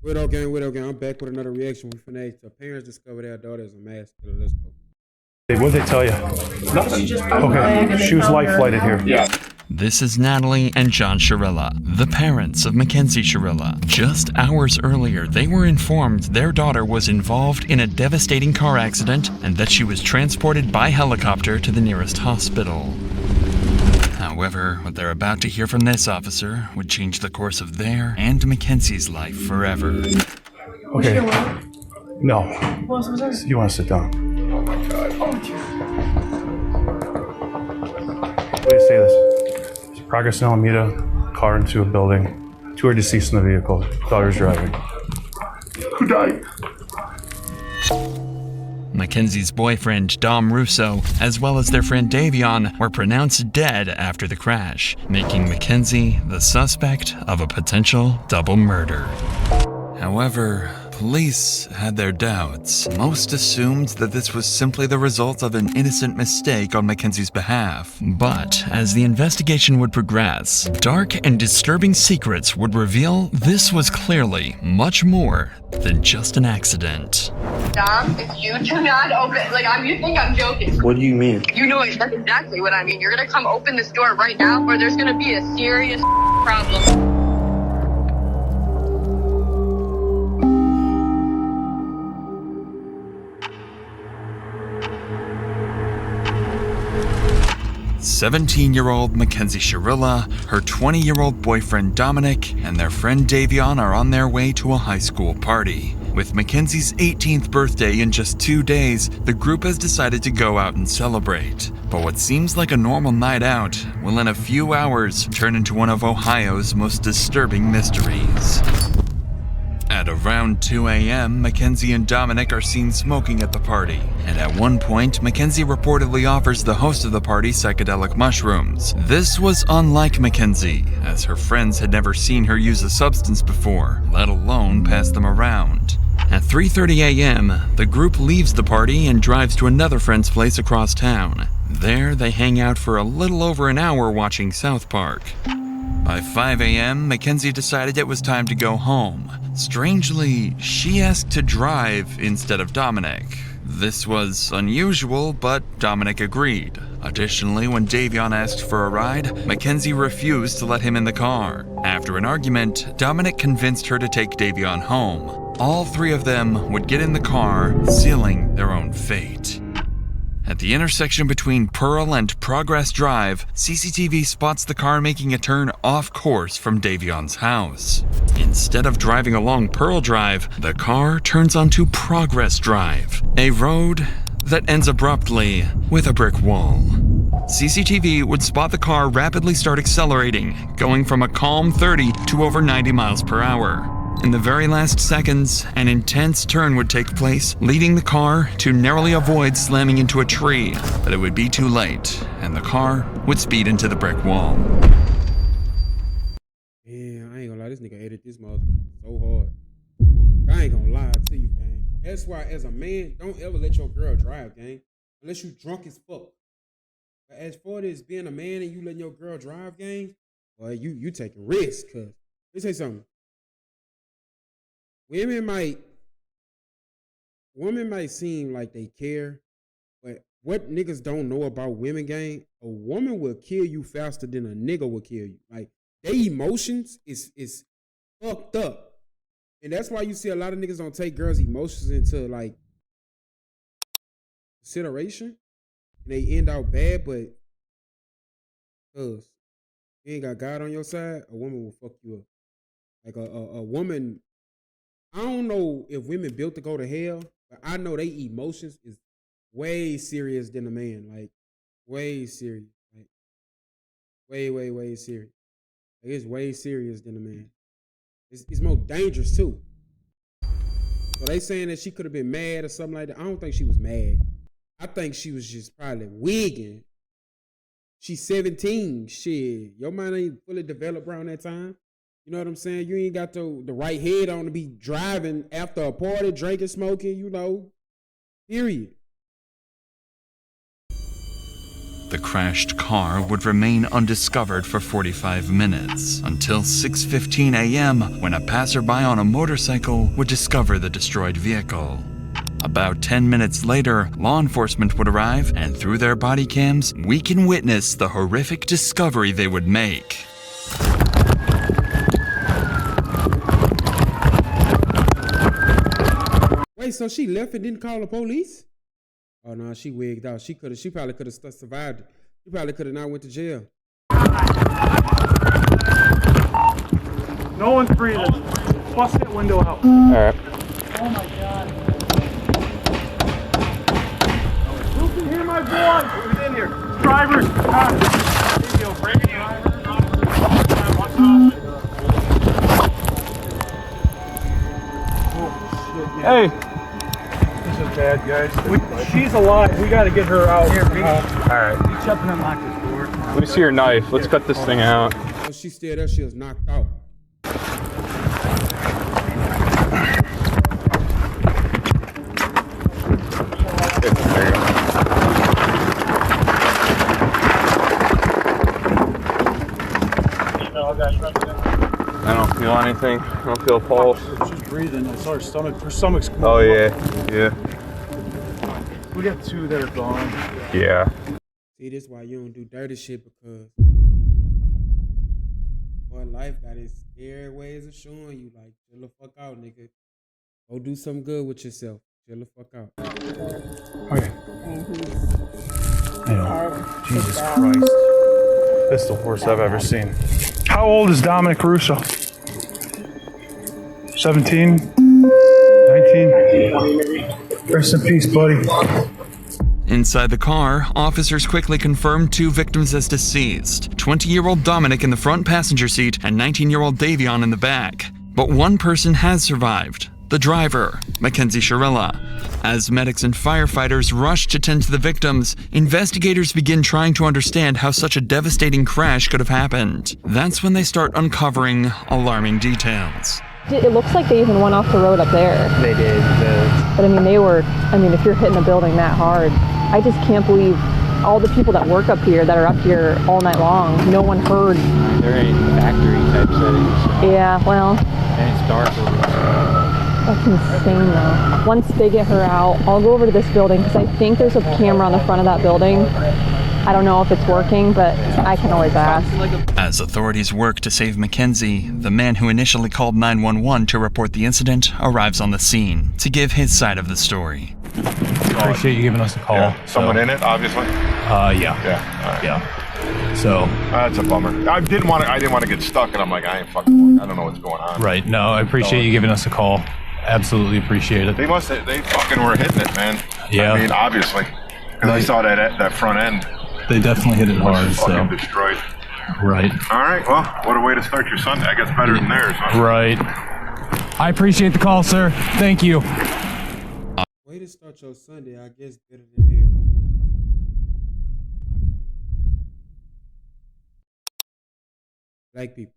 Widow gang. I'm back with another reaction. We finna to parents discover their daughter is a mass killer. Let's go. Hey, what'd they tell you? Nothing. Okay, she was life flighted here. Yeah. This is Natalie and John Shirilla, the parents of Mackenzie Shirilla. Just hours earlier, they were informed their daughter was involved in a devastating car accident and that she was transported by helicopter to the nearest hospital. However, what they're about to hear from this officer would change the course of their and Mackenzie's life forever. Okay. No. You want to sit down? Oh my God. What do you say this? There's progress in Alameda, car into a building. 2 are deceased in the vehicle. Daughter's driving. Who died? Mackenzie's boyfriend, Dom Russo, as well as their friend Davion, were pronounced dead after the crash, making Mackenzie the suspect of a potential double murder. However, police had their doubts. Most assumed that this was simply the result of an innocent mistake on Mackenzie's behalf. But as the investigation would progress, dark and disturbing secrets would reveal this was clearly much more than just an accident. Dom, if you do not open, you think I'm joking. What do you mean? You know that's exactly what I mean. You're gonna come open this door right now, or there's gonna be a serious problem. "17-year-old Mackenzie Shirilla, her 20-year-old boyfriend Dominic, and their friend Davion are on their way to a high school party. With Mackenzie's 18th birthday in just 2 days, the group has decided to go out and celebrate. But what seems like a normal night out will in a few hours turn into one of Ohio's most disturbing mysteries. At around 2 a.m., Mackenzie and Dominic are seen smoking at the party, and at one point, Mackenzie reportedly offers the host of the party psychedelic mushrooms. This was unlike Mackenzie, as her friends had never seen her use a substance before, let alone pass them around. At 3:30 a.m., the group leaves the party and drives to another friend's place across town. There, they hang out for a little over an hour watching South Park. By 5 a.m., Mackenzie decided it was time to go home. Strangely, she asked to drive instead of Dominic. This was unusual, but Dominic agreed. Additionally, when Davion asked for a ride, Mackenzie refused to let him in the car. After an argument, Dominic convinced her to take Davion home. All 3 of them would get in the car, sealing their own fate. At the intersection between Pearl and Progress Drive, CCTV spots the car making a turn off course from Davion's house. Instead of driving along Pearl Drive, the car turns onto Progress Drive, a road that ends abruptly with a brick wall. CCTV would spot the car rapidly start accelerating, going from a calm 30 to over 90 miles per hour. In the very last seconds, an intense turn would take place, leading the car to narrowly avoid slamming into a tree, but it would be too late, and the car would speed into the brick wall. Yeah, I ain't gonna lie, this nigga edit this mother so hard. I ain't gonna lie to you, gang. That's why, as a man, don't ever let your girl drive, gang, unless you drunk as fuck. But as far as being a man and you letting your girl drive, gang, well, you taking risks, cuz. Let me say something. Women might seem like they care, but what niggas don't know about women, gang, a woman will kill you faster than a nigga will kill you. Like, their emotions is fucked up. And that's why you see a lot of niggas don't take girls' emotions into, like, consideration. And they end out bad, but cuz you ain't got God on your side, a woman will fuck you up. Like, a woman... I don't know if women built to go to hell, but I know they emotions is way serious than a man. Like, way serious. Like, way serious. Like, it's way serious than a man. It's more dangerous, too. So they saying that she could have been mad or something like that. I don't think she was mad. I think she was just probably wigging. She's 17. Shit. Your mind ain't fully developed around that time. You know what I'm saying? You ain't got the right head on to be driving after a party, drinking, smoking, you know. Period. The crashed car would remain undiscovered for 45 minutes, until 6:15 a.m. when a passerby on a motorcycle would discover the destroyed vehicle. About 10 minutes later, law enforcement would arrive, and through their body cams, we can witness the horrific discovery they would make. Wait, so she left and didn't call the police? Oh no, she wigged out. She probably could have survived it. She probably could have not went to jail. No one's breathing. Bust that window out. All right. Oh my God. Who can hear my voice? Who's in here? Drivers. Hey. This is bad, guys. She's alive. We got to get her out. Here, all right. You shut and unlock this door. Let me see your knife. Let's cut this thing out. Oh, she's still there. She was knocked out. There you go. I don't feel anything. I don't feel a pulse. She's breathing. I saw her stomach. Her stomach's cool. Oh yeah, yeah. We got two that are gone. Yeah. See, this is why you don't do dirty shit, because boy, life got its scary ways of showing you, like, chill the fuck out, nigga. Go do something good with yourself. Chill the fuck out. Okay. Jesus Christ. This is the worst I've ever seen. How old is Dominic Russo? 17? 19? Rest in peace, buddy. Inside the car, officers quickly confirmed two victims as deceased, 20-year-old Dominic in the front passenger seat and 19-year-old Davion in the back. But one person has survived, the driver, Mackenzie Shirella. As medics and firefighters rush to tend to the victims, investigators begin trying to understand how such a devastating crash could have happened. That's when they start uncovering alarming details. It looks like they even went off the road up there. They did. But I mean, if you're hitting a building that hard, I just can't believe all the people that work up here, that are up here all night long, no one heard. They're in factory type settings. So. Yeah, well. And it's dark over there. That's insane though. Once they get her out, I'll go over to this building because I think there's a camera on the front of that building. I don't know if it's working, but I can always ask. As authorities work to save Mackenzie, the man who initially called 911 to report the incident arrives on the scene to give his side of the story. Appreciate you giving us a call. Yeah. Someone in it, obviously. Yeah. Yeah. All right. Yeah. So that's a bummer. I didn't want to get stuck, and I'm like, I ain't fucking. I don't know what's going on. right. No, I appreciate you giving us a call. Absolutely appreciate it. They fucking were hitting it, man. Yeah. I mean, obviously, because I saw that front end. They definitely hit it hard. Fucking destroyed. Right. All right. Well, what a way to start your Sunday. I guess better than theirs. Huh? Right. I appreciate the call, sir. Thank you. Way to start your Sunday, I guess, better than theirs. Black people,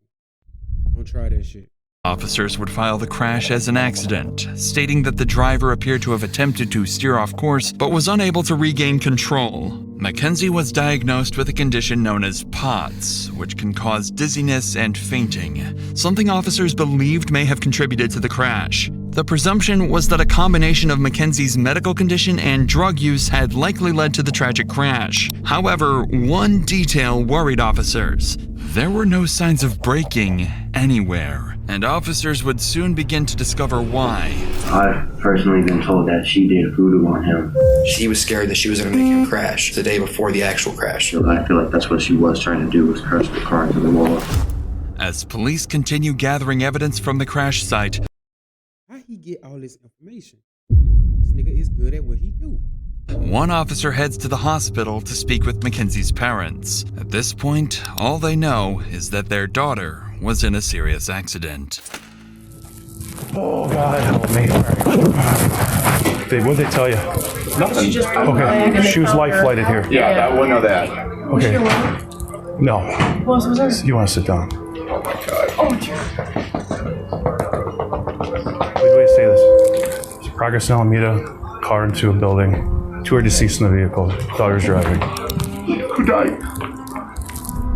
don't try that shit. Officers would file the crash as an accident, stating that the driver appeared to have attempted to steer off course but was unable to regain control. Mackenzie was diagnosed with a condition known as POTS, which can cause dizziness and fainting, something officers believed may have contributed to the crash. The presumption was that a combination of Mackenzie's medical condition and drug use had likely led to the tragic crash. However, one detail worried officers. There were no signs of braking anywhere, and officers would soon begin to discover why. I've personally been told that she did voodoo on him. She was scared that she was going to make him crash the day before the actual crash. So I feel like that's what she was trying to do, was crash the car into the wall. As police continue gathering evidence from the crash site, how he get all this information? This nigga is good at what he do. one officer heads to the hospital to speak with Mackenzie's parents. At this point, all they know is that their daughter was in a serious accident. Oh, God, help me. What'd they tell you? Nothing. Okay, she was life flighted here. Yeah, I wouldn't know that. Okay. No. You want to sit down? Oh my God. Way to say this. There's progress in Alameda, car into a building. Two are deceased in the vehicle. Daughter's driving. Who died?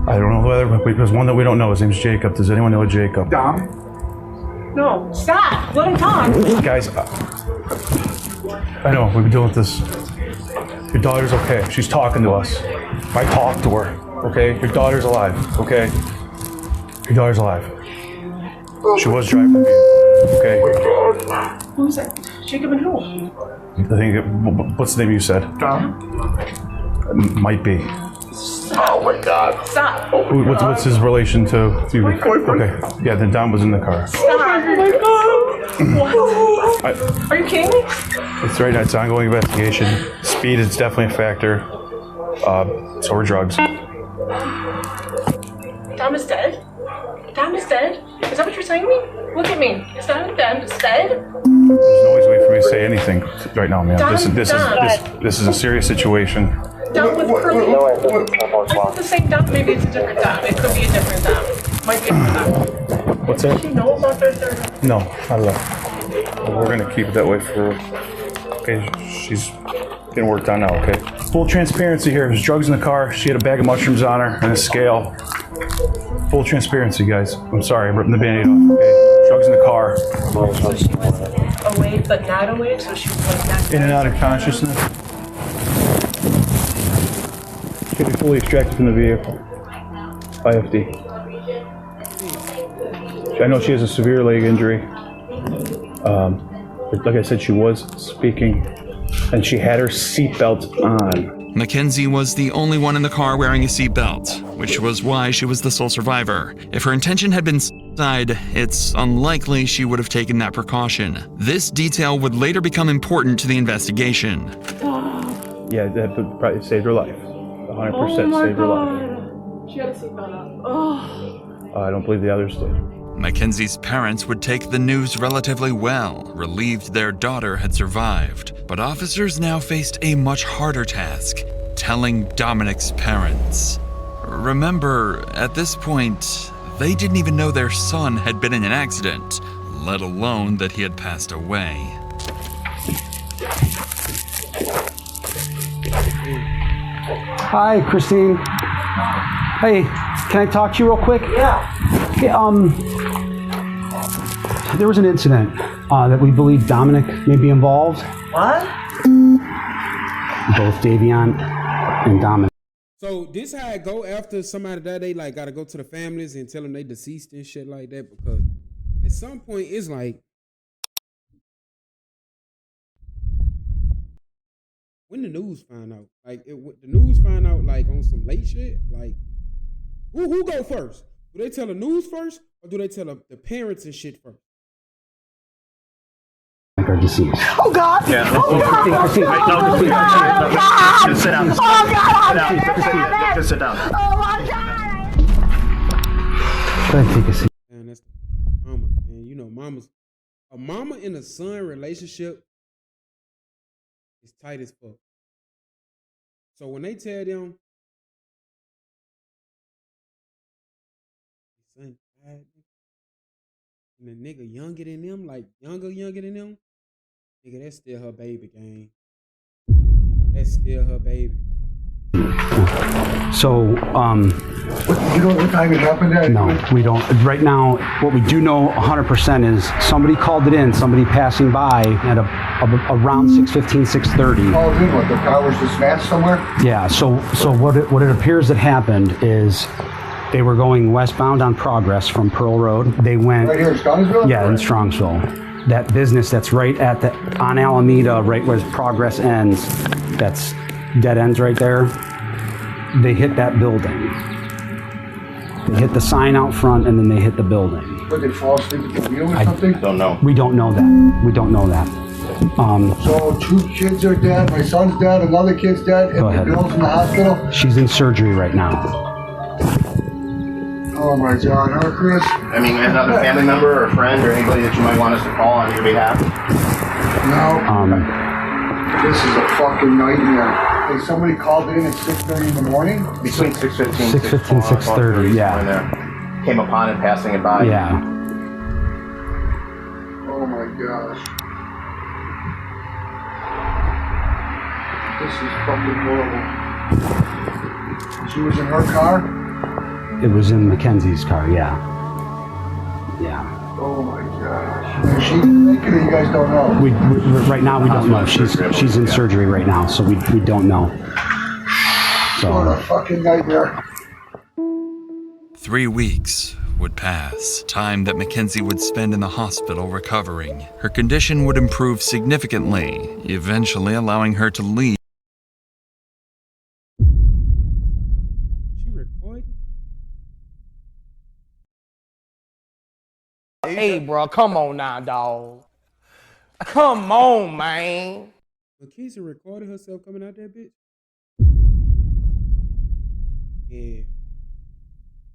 I don't know whether, but there's one that we don't know. His name's Jacob. Does anyone know Jacob? Dom? No, stop. Let him talk. Guys, I know, we've been dealing with this. Your daughter's okay. She's talking to us. I talked to her, okay? Your daughter's alive, okay? Your daughter's alive. She was driving the vehicle, okay? Who's that? Jacob and who? I think, what's the name you said? Dom? Might be. Oh my God. Stop. What's his relation to you? My boyfriend. Okay, yeah, then Dom was in the car. Stop. Oh my God. What? Are you kidding me? It's right now, it's an ongoing investigation. Speed is definitely a factor. So are drugs. Dom is dead? Dom is dead? Is that what you're saying to me? Look at me. Is Dom dead? There's no always way for me to say anything right now, man. Dom, This is a serious situation. Dom with curly. I thought the same Dom. Maybe it's a different Dom. It could be a different Dom. Might be a different Dom. What's that? Does she know about their third? No, not at all. We're gonna keep it that way for. Okay, she's getting worked on now. Okay. Full transparency here. There's drugs in the car. She had a bag of mushrooms on her and a scale. Full transparency, guys. I'm sorry, I'm ripping the Band-Aid off. Okay. Drugs in the car. So she was awake, but not awake. So she was like not. In and out of consciousness. Should be fully extracted from the vehicle. IFD. I know she has a severe leg injury. But like I said, she was speaking, and she had her seatbelt on. Mackenzie was the only one in the car wearing a seatbelt, which was why she was the sole survivor. If her intention had been suicide, it's unlikely she would have taken that precaution. This detail would later become important to the investigation. Yeah, that probably saved her life. 100% saved her life. She had a seatbelt up. Oh. I don't believe the others did. Mackenzie's parents would take the news relatively well, relieved their daughter had survived. But officers now faced a much harder task, telling Dominic's parents. Remember, at this point, they didn't even know their son had been in an accident, let alone that he had passed away. Hi, Christine. Hey, can I talk to you real quick? Yeah. There was an incident that we believe Dominic may be involved. What? Both Davion and Dominic. So this how it go after somebody that they like gotta go to the families and tell them they deceased and shit like that, because at some point it's like when the news find out, like the news find out like on some late shit, like who go first? Do they tell the news first or do they tell the parents and shit first? Are deceased. Oh God! Yeah. Oh God! Christine, oh God! Just sit down. Oh God! Just sit down. Oh my God! Go ahead, take a seat. Man, that's mama, man. You know, a mama and a son relationship is tight as fuck. So when they tell them, son died, and the nigga younger than them, like younger than them, nigga, that's still her baby, gang. That's still her baby. So, You know what time it happened at? no, we don't. Right now, what we do know 100% is somebody called it in, somebody passing by at around 6:15, 6:30. Called in, what, the car was just smashed somewhere? Yeah, so what it appears that happened is they were going westbound on Progress from Pearl Road. They went Right here in Strongsville? Yeah, in Strongsville. That business that's right on Alameda, right where Progress ends, that's dead ends right there. They hit that building. They hit the sign out front and then they hit the building. Would they fall asleep at the wheel or something? Don't know. We don't know that. We don't know that. So 2 kids are dead, my son's dead, another kid's dead, Go and ahead. the girl's in the hospital? She's in surgery right now. Oh my God, huh, Chris? I mean, another family member or a friend or anybody that you might want us to call on your behalf? No. This is a fucking nightmare. Hey, somebody called in at 6:30 in the morning? Between 6:15, 6:15, 6:30, yeah. Came upon it, passing it by. Yeah. Oh my gosh. This is fucking horrible. She was in her car? It was in Mackenzie's car, yeah. Yeah. Oh my gosh. Is she naked or you guys don't know? We right now we don't know. She's in surgery right now, so we don't know. So what a fucking nightmare. 3 weeks would pass, time that Mackenzie would spend in the hospital recovering. Her condition would improve significantly, eventually allowing her to leave. She recording? Hey, bro, come on now, dog. Come on, man. Mackenzie recorded herself coming out that bitch? Yeah.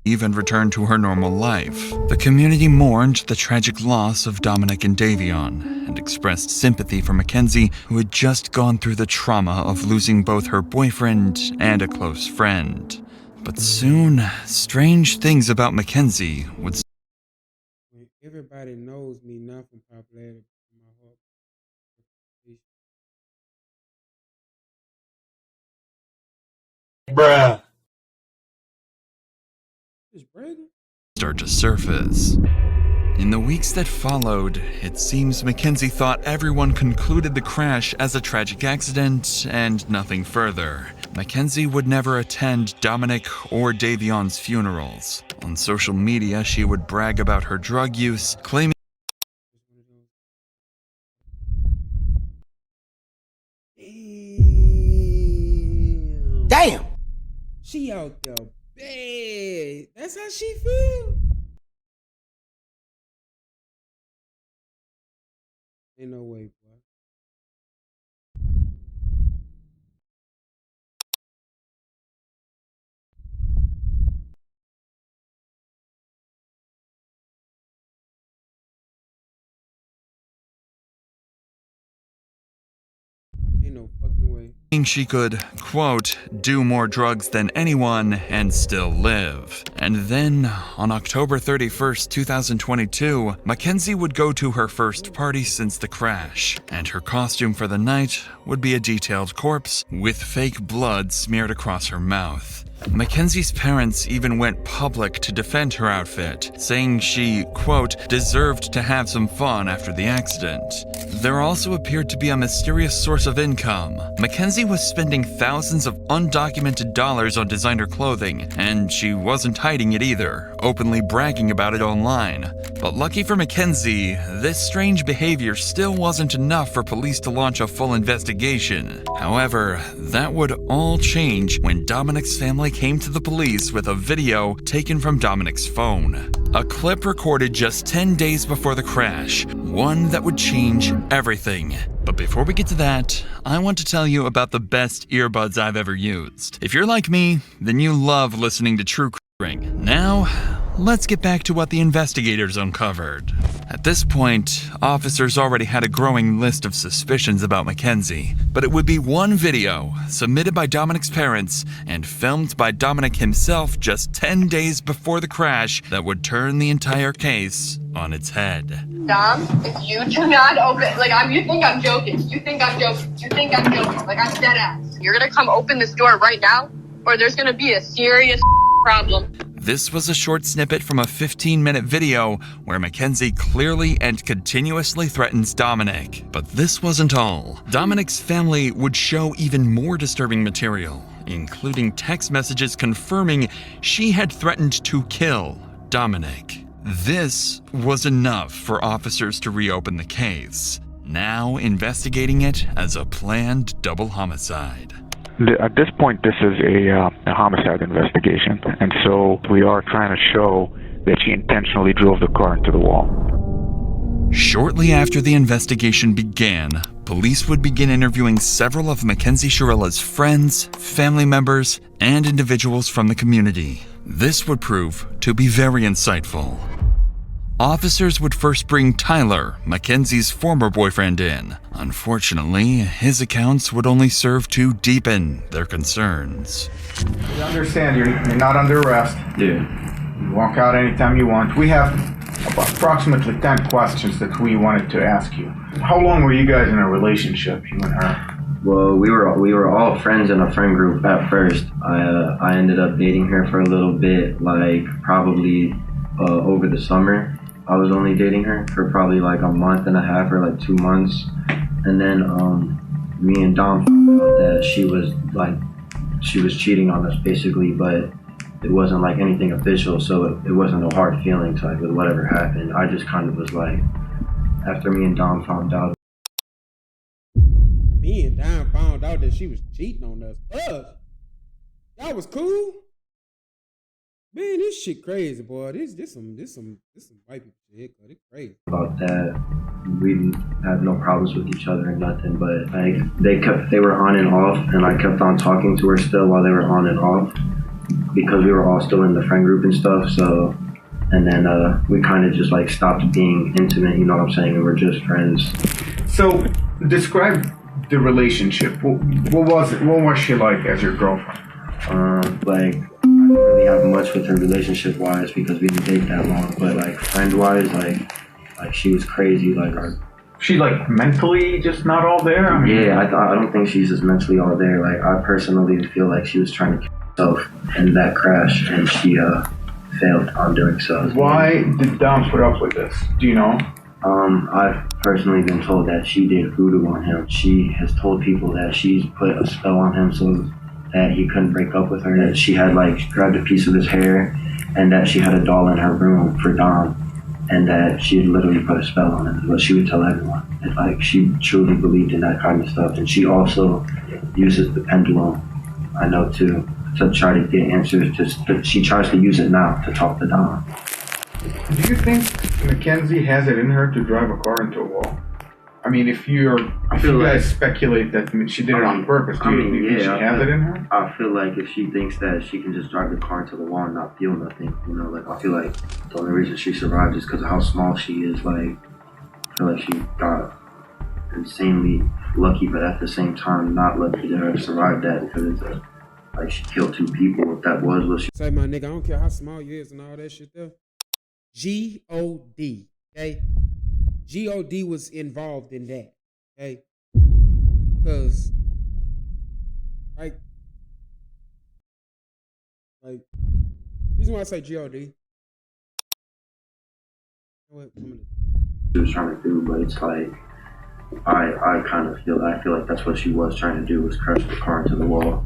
Even returned to her normal life. The community mourned the tragic loss of Dominic and Davion and expressed sympathy for Mackenzie, who had just gone through the trauma of losing both her boyfriend and a close friend. But soon, strange things about Mackenzie would. Everybody knows me not from popularity. My heart. Bruh. Start to surface. In the weeks that followed, it seems Mackenzie thought everyone concluded the crash as a tragic accident and nothing further. Mackenzie would never attend Dominic or Davion's funerals. On social media, she would brag about her drug use, claiming Damn! She out there bad. That's how she feel. Ain't no way, boy. Ain't no fucking way. she could, quote, do more drugs than anyone and still live. And then, on October 31st, 2022, Mackenzie would go to her first party since the crash, and her costume for the night would be a detailed corpse with fake blood smeared across her mouth. Mackenzie's parents even went public to defend her outfit, saying she, quote, deserved to have some fun after the accident. There also appeared to be a mysterious source of income. Mackenzie was spending thousands of undocumented dollars on designer clothing, and she wasn't hiding it either, openly bragging about it online. But lucky for Mackenzie, this strange behavior still wasn't enough for police to launch a full investigation. However, that would all change when Dominic's family came to the police with a video taken from Dominic's phone. A clip recorded just 10 days before the crash, one that would change everything. But before we get to that, I want to tell you about the best earbuds I've ever used. If you're like me, then you love listening to true crime. Now, let's get back to what the investigators uncovered. At this point, officers already had a growing list of suspicions about Mackenzie, but it would be one video submitted by Dominic's parents and filmed by Dominic himself just 10 days before the crash that would turn the entire case on its head. Dom, if you do not open, you think I'm joking. You think I'm joking. Like, I'm dead ass. You're gonna come open this door right now, or there's gonna be a serious problem. This was a short snippet from a 15-minute video where Mackenzie clearly and continuously threatens Dominic. But this wasn't all. Dominic's family would show even more disturbing material, including text messages confirming she had threatened to kill Dominic. This was enough for officers to reopen the case, now investigating it as a planned double homicide. At this point, this is a homicide investigation, and so we are trying to show that she intentionally drove the car into the wall. Shortly after the investigation began, police would begin interviewing several of Mackenzie Sharilla's friends, family members, and individuals from the community. This would prove to be very insightful. Officers would first bring Tyler, Mackenzie's former boyfriend, in. Unfortunately, his accounts would only serve to deepen their concerns. You understand, you're not under arrest. Yeah. You walk out anytime you want. We have approximately 10 questions that we wanted to ask you. How long were you guys in a relationship, you and her? Well, we were all friends in a friend group at first. I ended up dating her for a little bit, like probably over the summer. I was only dating her for probably like a month and a half or like 2 months. And then me and Dom found out that she was cheating on us basically, but it wasn't like anything official, so it wasn't no hard feelings like with whatever happened. I just kind of was like, after me and Dom found out. Me and Dom found out that she was cheating on us. Y'all was cool? Man, this shit crazy, boy. This some white people shit. It's crazy. About that, we didn't have no problems with each other or nothing, but like they were on and off, and I kept on talking to her still while they were on and off because we were all still in the friend group and stuff. So, and then we kind of just like stopped being intimate. You know what I'm saying? We were just friends. So, describe the relationship. What was it? What was she like as your girlfriend? Like, I didn't really have much with her relationship wise because we didn't date that long, but like friend wise, like she was crazy. Like she like mentally just not all there? I mean, yeah, I don't think she's just mentally all there. Like I personally feel like she was trying to kill herself in that crash and she failed on doing so. Why did Dom put up with this? Do you know? I've personally been told that she did voodoo on him. She has told people that she's put a spell on him so that he couldn't break up with her, that she had like grabbed a piece of his hair and that she had a doll in her room for Dom and that she had literally put a spell on him, but she would tell everyone. And like she truly believed in that kind of stuff. And she also uses the pendulum, I know too, to try to get answers. She tries to use it now to talk to Dom. Do you think Mackenzie has it in her to drive a car into a wall? I mean, if you guys speculate that she did it on purpose, do you think she has it in her? I feel like if she thinks that she can just drive the car into the wall and not feel nothing, you know, like I feel like the only reason she survived is because of how small she is. Like, I feel like she got insanely lucky, but at the same time, not lucky to have survived that because it's like she killed 2 people. If that was what she. Say, my nigga, I don't care how small you is and all that shit there. G-O-D, okay? G-O-D was involved in that, okay? Because, like, reason why I say G-O-D, what she was trying to do, but it's like, I feel like that's what she was trying to do, was crash the car into the wall.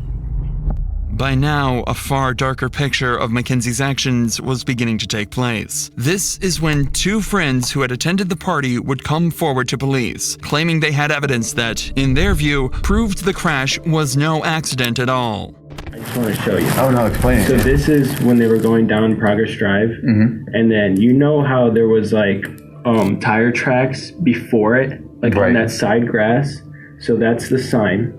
By now, a far darker picture of Mackenzie's actions was beginning to take place. This is when 2 friends who had attended the party would come forward to police, claiming they had evidence that, in their view, proved the crash was no accident at all. I just want to show you. Oh no, explain it. So this is when they were going down Progress Drive, and then you know how there was like tire tracks before it, like on that side grass. So that's the sign.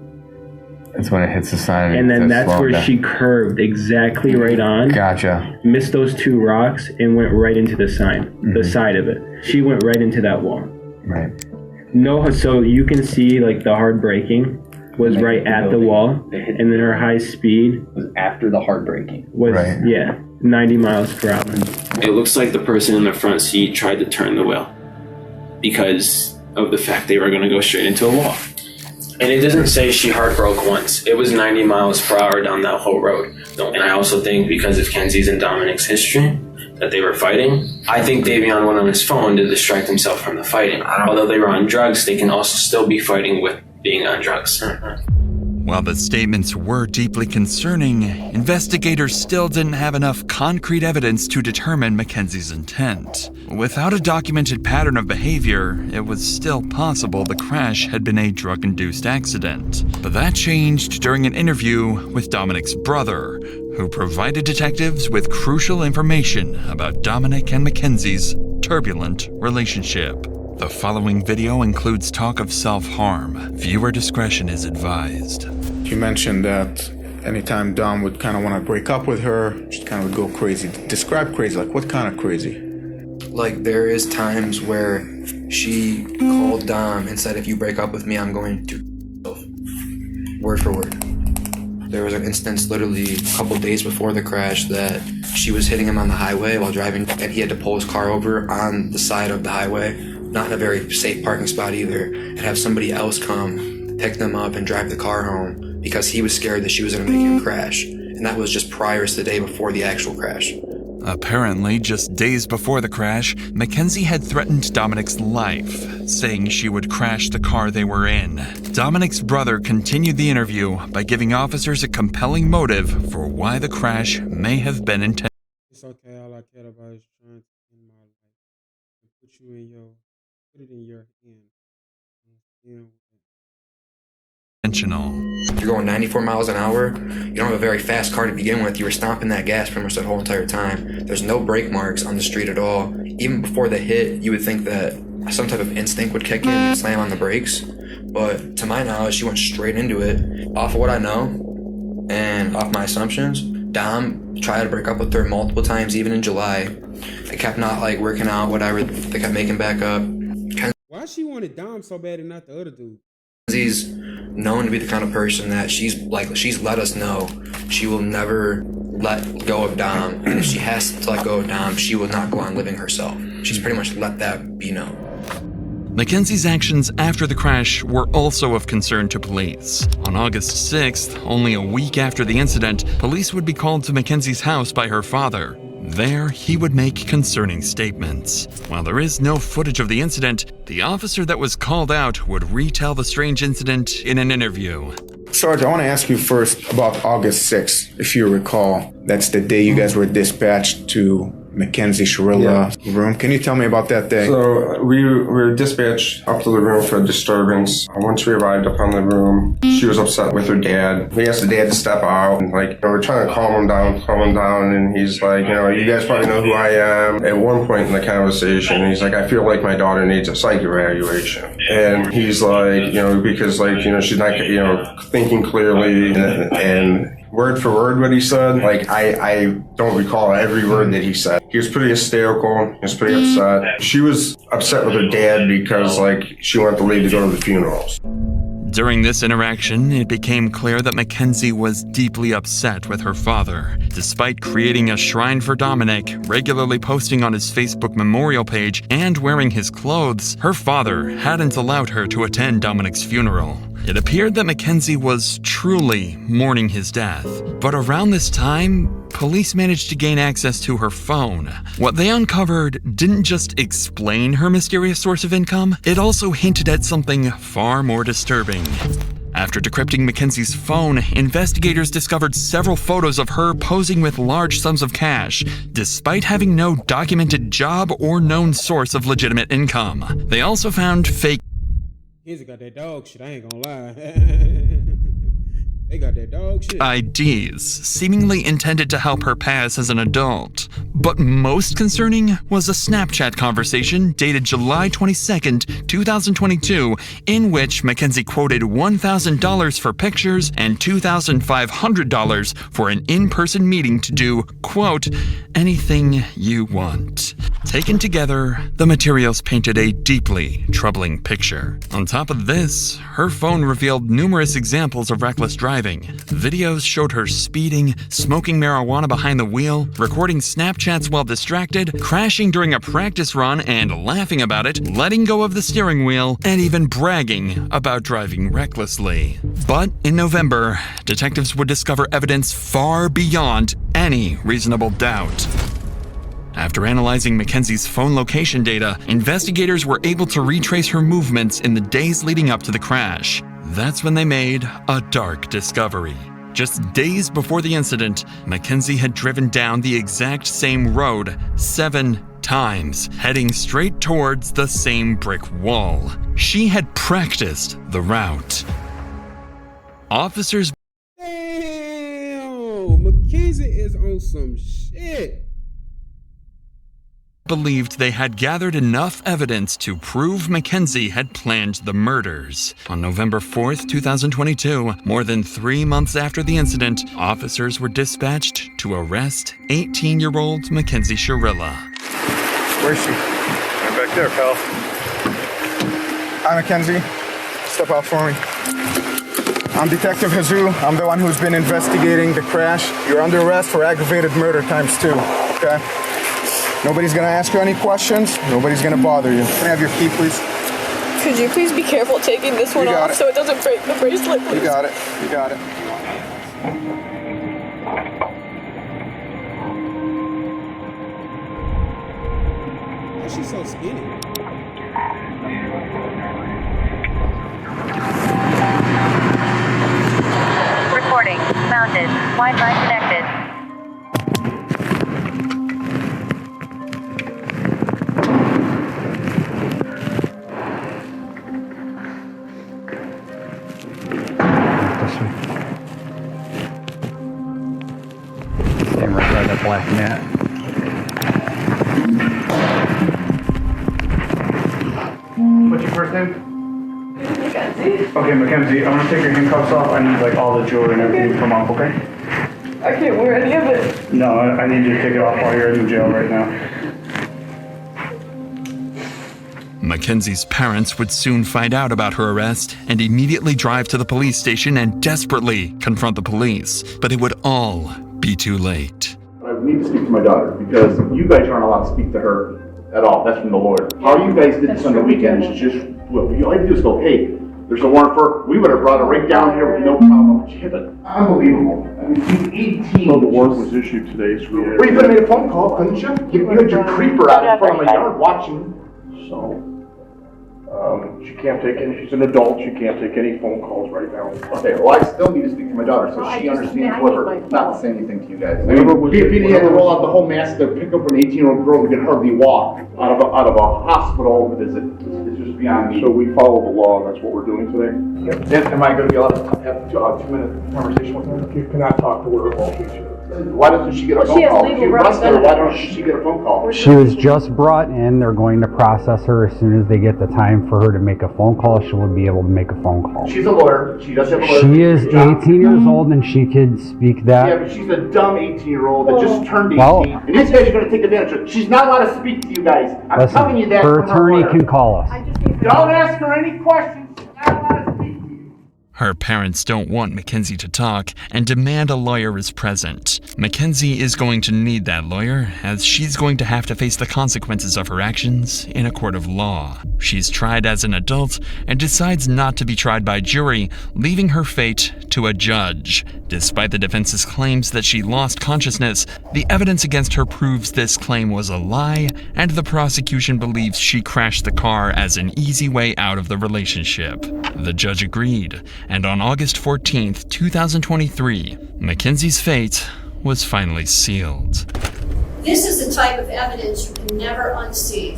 That's when it hits the sign. And then that's where she curved exactly right on. Gotcha. Missed those 2 rocks and went right into the sign, the side of it. She went right into that wall. Right. No, so you can see like the hard braking was right at the wall, and then her high speed was after the hard braking. Was 90 miles per hour. It looks like the person in the front seat tried to turn the wheel because of the fact they were going to go straight into a wall. And it doesn't say she hard broke once. It was 90 miles per hour down that whole road. And I also think because of Kenzie's and Dominic's history, that they were fighting. I think Davion went on his phone to distract himself from the fighting. Although they were on drugs, they can also still be fighting with being on drugs. While the statements were deeply concerning, investigators still didn't have enough concrete evidence to determine Mackenzie's intent. Without a documented pattern of behavior, it was still possible the crash had been a drug-induced accident. But that changed during an interview with Dominic's brother, who provided detectives with crucial information about Dominic and Mackenzie's turbulent relationship. The following video includes talk of self-harm. Viewer discretion is advised. You mentioned that anytime Dom would kind of want to break up with her, she kind of would go crazy. Describe crazy, like what kind of crazy? Like there is times where she called Dom and said, if you break up with me, I'm going to word for word. There was an instance literally a couple days before the crash that she was hitting him on the highway while driving, and he had to pull his car over on the side of the highway, not in a very safe parking spot either, and have somebody else come pick them up and drive the car home because he was scared that she was going to make him crash. And and that was just prior to the day before the actual crash. Apparently, just days before the crash, Mackenzie had threatened Dominic's life, saying she would crash the car they were in. Dominic's brother continued the interview by giving officers a compelling motive for why the crash may have been intentional. It's okay, all I care about is trying to end my life and put it in your hand. You're going 94 miles an hour. You don't have a very fast car to begin with. You were stomping that gas pretty much that whole entire time. There's no brake marks on the street at all. Even before the hit, you would think that some type of instinct would kick in and slam on the brakes. But to my knowledge, she went straight into it. Off of what I know and off my assumptions, Dom tried to break up with her multiple times, even in July. They kept not like working out, whatever. They kept making back up. Why she wanted Dom so bad and not the other dude? He's known to be the kind of person that she's let us know she will never let go of Dom, and if she has to let go of Dom, she will not go on living herself. She's pretty much let that be known. Mackenzie's actions after the crash were also of concern to police. On August 6th, only a week after the incident, police would be called to Mackenzie's house by her father. There, he would make concerning statements. While there is no footage of the incident, the officer that was called out would retell the strange incident in an interview. Sarge, I want to ask you first about August 6th, if you recall. That's the day you guys were dispatched to Mackenzie Sharilla's room. Can you tell me about that day? So we were dispatched up to the room for a disturbance. Once we arrived up on the room, she was upset with her dad. We asked the dad to step out, and we're trying to calm him down, and he's like, you guys probably know who I am. At one point in the conversation, he's like, I feel like my daughter needs a psych evaluation. And he's like, because she's not, thinking clearly, and word for word what he said, I don't recall every word that he said. He was pretty hysterical. He was pretty upset. She was upset with her dad because, she wanted to leave to go to the funerals. During this interaction, it became clear that Mackenzie was deeply upset with her father. Despite creating a shrine for Dominic, regularly posting on his Facebook memorial page, and wearing his clothes, her father hadn't allowed her to attend Dominic's funeral. It appeared that Mackenzie was truly mourning his death. But around this time, police managed to gain access to her phone. What they uncovered didn't just explain her mysterious source of income, it also hinted at something far more disturbing. After decrypting Mackenzie's phone, investigators discovered several photos of her posing with large sums of cash, despite having no documented job or known source of legitimate income. They also found fake Kids got that dog shit, I ain't gonna lie. They got that dog shit. IDs, seemingly intended to help her pass as an adult. But most concerning was a Snapchat conversation dated July 22nd, 2022, in which Mackenzie quoted $1,000 for pictures and $2,500 for an in-person meeting to do, quote, anything you want. Taken together, the materials painted a deeply troubling picture. On top of this, her phone revealed numerous examples of reckless driving. Videos showed her speeding, smoking marijuana behind the wheel, recording Snapchats while distracted, crashing during a practice run and laughing about it, letting go of the steering wheel, and even bragging about driving recklessly. But in November, detectives would discover evidence far beyond any reasonable doubt. After analyzing Mackenzie's phone location data, investigators were able to retrace her movements in the days leading up to the crash. That's when they made a dark discovery. Just days before the incident, Mackenzie had driven down the exact same road 7 times, heading straight towards the same brick wall. She had practiced the route. Officers Damn, Mackenzie is on some shit. Believed they had gathered enough evidence to prove Mackenzie had planned the murders. On November 4th, 2022, more than 3 months after the incident, officers were dispatched to arrest 18-year-old Mackenzie Sharilla. Where's she? I'm back there, pal. Hi, Mackenzie. Step out for me. I'm Detective Jesus. I'm the one who's been investigating the crash. You're under arrest for aggravated murder ×2, okay? Nobody's gonna ask you any questions. Nobody's gonna bother you. Can I have your key, please? Could you please be careful taking this one off so it doesn't break the bracelet, please? You got it. You got it. Why is she so skinny? Recording. Mounted. Wi-Fi connected. Stand right by that black mat. What's your first name? Okay, Mackenzie, I want to take your handcuffs off. I need like all the jewelry and everything from off, okay? I can't wear any of it. No, I need you to take it off while you're in the jail right now. Mackenzie's parents would soon find out about her arrest and immediately drive to the police station and desperately confront the police. But it would all be too late. I need to speak to my daughter because you guys aren't allowed to speak to her at all. That's from the lawyer. How you guys did this on the weekend is just, well, you all you have to do is go, hey, there's a warrant for, we would have brought her right down here with no problem. She hit it. Unbelievable. I mean, she's 18. Well, the warrant was issued today, so Well, you could have made a phone call, couldn't you? You had your creeper out in front of my yard watching. So, she can't take any, she's an adult, she can't take any phone calls right now. Okay, well, I still need to speak to my daughter so she understands whatever, not to say anything to you guys. I mean, Whatever was- BFPD had to roll out the whole mass to pick up an 18-year-old girl who can hardly walk out of a hospital visit. It's just beyond me. So we follow the law, and that's what we're doing today. Am I going to be allowed to have a 2-minute conversation with her? You cannot talk to her while she's here. Why doesn't she get a Well, phone she has call? legal If you arrest her, why representative. don't she get a phone call? She was just brought in. They're going to process her as soon as they get the time for her to make a phone call. She will be able to make a phone call. She's a lawyer. She does have a lawyer. She is 18 years old and she could speak that. Yeah, but she's a dumb 18-year-old that just turned 18. Well- And these guys are going to take advantage of her. She's not allowed to speak to you guys. I'm telling you Listen, that her from attorney lawyer. can call us. Don't ask her any questions. She's not allowed to speak to you. Her parents don't want Mackenzie to talk and demand a lawyer is present. Mackenzie is going to need that lawyer, as she's going to have to face the consequences of her actions in a court of law. She's tried as an adult and decides not to be tried by jury, leaving her fate to a judge. Despite the defense's claims that she lost consciousness, the evidence against her proves this claim was a lie, and the prosecution believes she crashed the car as an easy way out of the relationship. The judge agreed, and on August 14th, 2023, Mackenzie's fate was finally sealed. This is the type of evidence you can never unsee.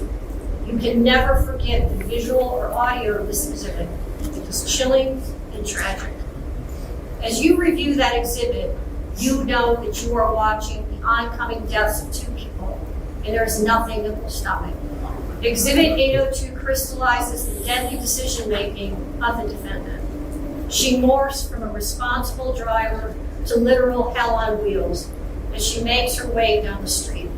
You can never forget the visual or audio of this exhibit. It was chilling and tragic. As you review that exhibit, you know that you are watching the oncoming deaths of two people, and there's nothing that will stop it. Exhibit 802 crystallizes the deadly decision-making of the defendant. She morphs from a responsible driver to literal hell on wheels as she makes her way down the street.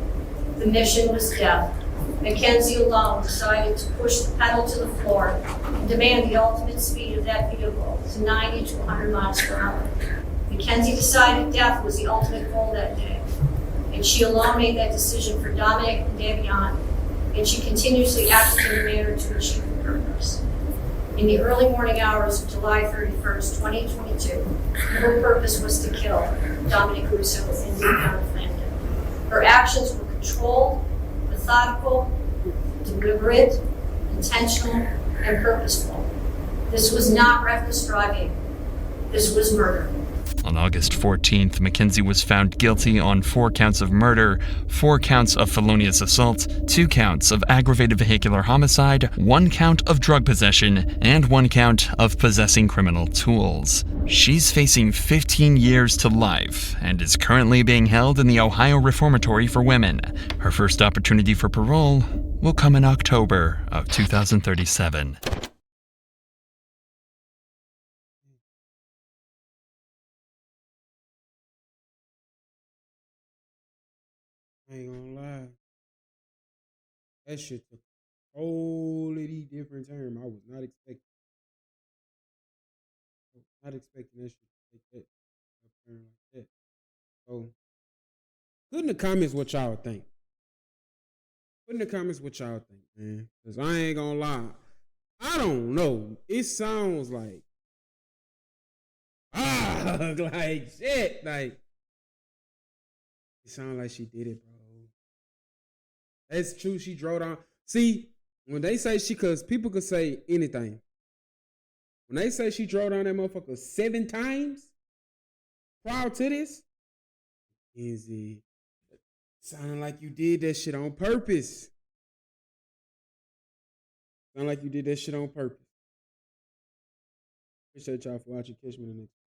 The mission was death. Mackenzie alone decided to push the pedal to the floor and demand the ultimate speed of that vehicle to 90 to 100 miles per hour. Mackenzie decided death was the ultimate goal that day, and she alone made that decision for Dominic and Davion, and she continuously acted in a manner to achieve her purpose. In the early morning hours of July 31st, 2022, her purpose was to kill Dominic Russo and Davion Flanagan. Her actions were controlled, methodical, deliberate, intentional, and purposeful. This was not reckless driving. This was murder. On August 14th, Mackenzie was found guilty on 4 counts of murder, 4 counts of felonious assault, 2 counts of aggravated vehicular homicide, 1 count of drug possession, and 1 count of possessing criminal tools. She's facing 15 years to life and is currently being held in the Ohio Reformatory for Women. Her first opportunity for parole will come in October of 2037. I ain't gonna lie. That shit took a totally different turn. I was not expecting. Not expecting that shit to take that turn like that. So, put in the comments what y'all think. Put in the comments what y'all think, man. Cause I ain't gonna lie. I don't know. It sounds like like shit. Like It sounded like she did it, bro. That's true. She drove down. See, when they say because people could say anything. When they say she drove down that motherfucker 7 times prior to this, easy. Sounding like you did that shit on purpose. Sound like you did that shit on purpose. Appreciate y'all for watching. Catch me in the next.